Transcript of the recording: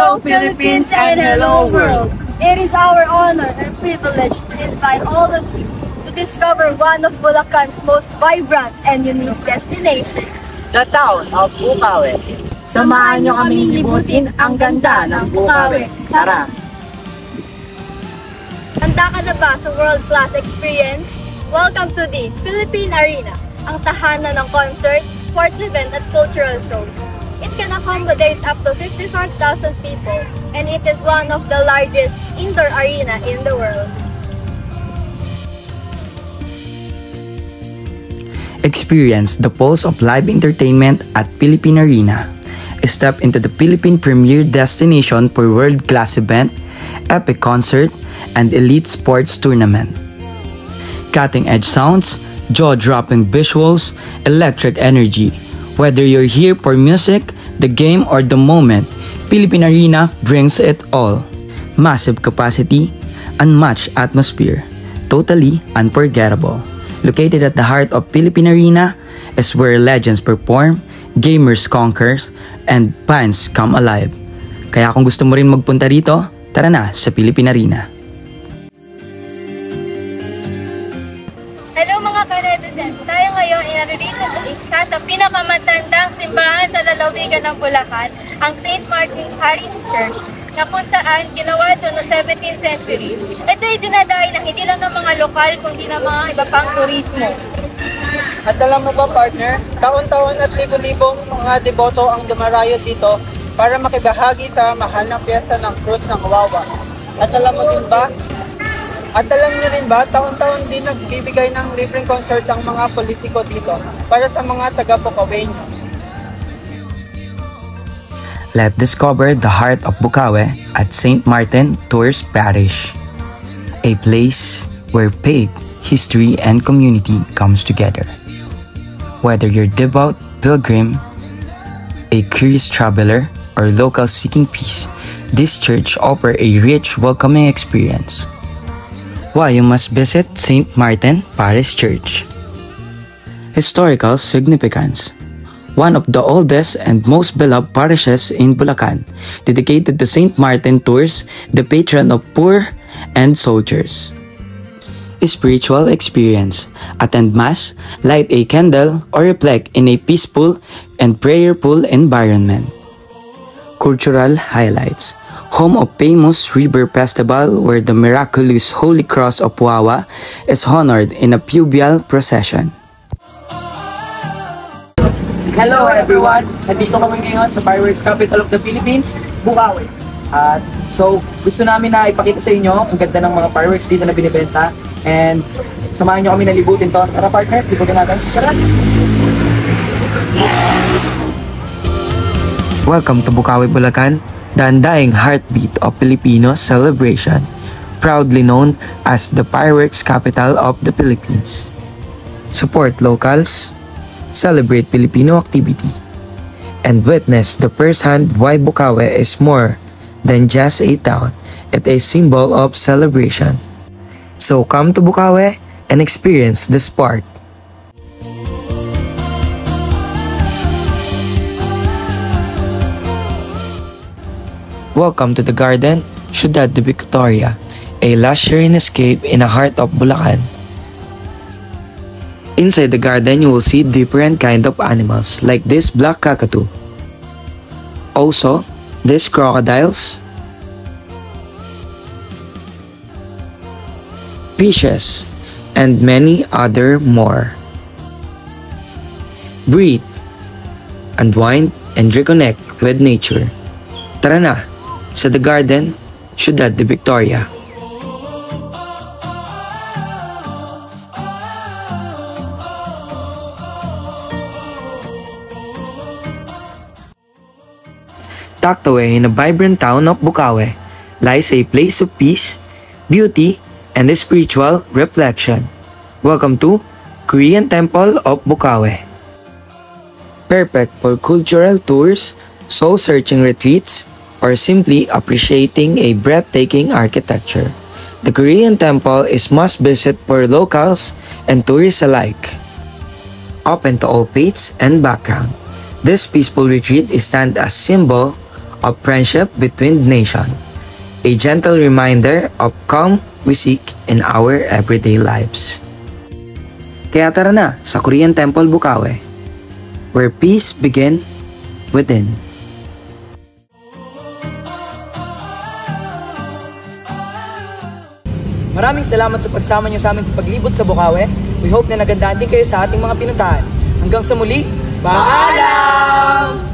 Hello Philippines and hello world! It is our honor and privilege to invite all of you to discover one of Bulacan's most vibrant and unique destinations, The town of Bukawi. Samahan nyo kaming libutin ang ganda ng Bukawi. Tara! Handa ka na ba sa world-class experience? Welcome to the Philippine Arena, ang tahanan ng concert, sports event at cultural shows. It can accommodate up to 55,000 people and it is one of the largest indoor arena in the world. Experience the pulse of live entertainment at Philippine Arena. Step into the Philippine premier destination for world-class event, epic concert, and elite sports tournament. Cutting-edge sounds, jaw-dropping visuals, electric energy. Whether you're here for music, the game, or the moment, Philippine Arena brings it all. Massive capacity, unmatched atmosphere, totally unforgettable. Located at the heart of Philippine Arena is where legends perform, gamers conquer, and fans come alive. Kaya kung gusto mo rin magpunta rito, tara na sa Philippine Arena. Hello mga ka-residents! Tayo ngayon ay naririto sa isa sa pinakamatandang simbahan sa lalawigan ng Bulacan, ang St. Martin Parish Church, na kung saan ginawa ito noong 17th century. Ito ay dinadayo ng hindi lang ng mga lokal, kundi ng mga iba pang turismo. At alam mo ba partner, taon-taon at libo-libong mga deboto ang dumarayo dito para makibahagi sa mahal na piyesta ng Krus ng Wawa. At alam niyo rin ba, taon-taon din nagbibigay ng libreng concert ang mga politiko dito para sa mga taga-Bukaweño. Let's discover the heart of Bukawi at St. Martin Tours Parish, a place where faith, history, and community comes together. Whether you're devout pilgrim, a curious traveler, or local seeking peace, this church offers a rich, welcoming experience. Why you must visit St. Martin Parish Church. Historical significance. One of the oldest and most beloved parishes in Bulacan, dedicated to St. Martin Tours, the patron of poor and soldiers. Spiritual experience. Attend Mass, light a candle, or reflect in a peaceful and prayerful environment. Cultural highlights. Home of famous River Festival where the miraculous Holy Cross of Wawa is honored in a fluvial procession. Hello everyone! Nandito kami ngayon sa fireworks capital of the Philippines, Bukawi. At so gusto namin na ipakita sa inyo ang ganda ng mga fireworks dito na binibenta. And samahan nyo kami na libutin to. Tara partner, libutin natin. Tara! Welcome to Bukawi, Bulacan, the undying heartbeat of Filipino celebration, proudly known as the fireworks capital of the Philippines. Support locals, celebrate Filipino activity, and witness the first-hand why Bukawi is more than just a town. It is a symbol of celebration. So come to Bukawi and experience the sport. Welcome to the Garden, Ciudad de Victoria, a luxurious escape in the heart of Bulacan. Inside the garden, you will see different kind of animals like this black cockatoo. Also, these crocodiles, fishes, and many other more. Breathe, unwind, and reconnect with nature. Tara na sa The Garden, Ciudad de Victoria. Tucked away in the vibrant town of Bukawi lies a place of peace, beauty, and spiritual reflection. Welcome to Korean Temple of Bukawi. Perfect for cultural tours, soul-searching retreats, or simply appreciating a breathtaking architecture. The Korean Temple is must-visit for locals and tourists alike. Open to all faiths and background, this peaceful retreat stands as symbol of friendship between nations, a gentle reminder of calm we seek in our everyday lives. Kaya tara na sa Korean Temple Bukawi, where peace begin within. Maraming salamat sa pagsama niyo sa amin sa paglibot sa Bukawi. We hope na nagandahan din kayo sa ating mga pinuntahan. Hanggang sa muli, paalam!